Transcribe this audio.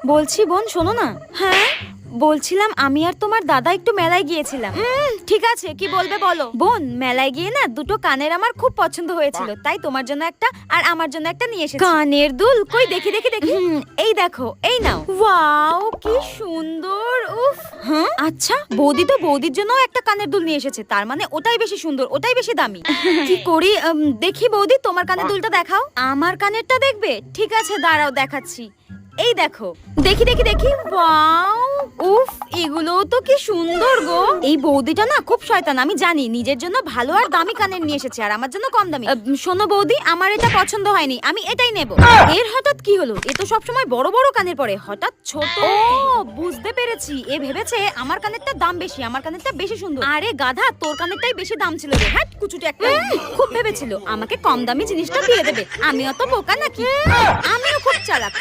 বলছি বোন শোনো না। হ্যাঁ বলছিলাম আমি আর তোমার দাদা একটু মেলায় গিয়েছিলাম। ঠিক আছে কি বলবে বলো। বোন মেলায় গিয়ে না দুটো কানের আমার খুব পছন্দ হয়েছিল, তাই তোমার জন্য একটা আর আমার জন্য একটা নিয়ে এসেছি। কানের দুল কই দেখি দেখি দেখি। এই দেখো এই নাও। ওয়াও কি সুন্দর। উফ হ্যাঁ আচ্ছা বৌদি তো বৌদির জন্য একটা কানের দুল নিয়ে এসেছে, তার মানে ওটাই বেশি সুন্দর, ওটাই বেশি দামি। কি করি দেখি বৌদি তোমার কানের দুলটা দেখাও। আমার কানেরটা দেখবে? ঠিক আছে দাঁড়াও দেখাচ্ছি। এই দেখো দেখি দেখি দেখি। ওয়াও উফ এগুলো তো কি সুন্দর গো। এই বৌদিটা না খুব শয়তান, আমি জানি। নিজের জন্য ভালো আর দামি কানের নিয়ে এসেছে আর আমার জন্য কম দামি। শোনো বৌদি আমার এটা পছন্দ হয়নি, আমি এটাই নেব। এর হঠাৎ কি হলো? এ তো সবসময় বড় বড় কানের পরে, হঠাৎ ছোট। ও বুঝতে পেরেছি, এ ভেবেছে আমার কানেরটা দাম বেশি, আমার কানেরটা বেশি সুন্দর। আরে গাধা তোর কানেরটাই বেশি দাম ছিল রে। হ্যাঁ কুচুটে একটা। খুব ভেবেছিল আমাকে কম দামি জিনিসটা দিয়ে দেবে। আমি অত বোকা নাকি? আমিও খুব চালাক।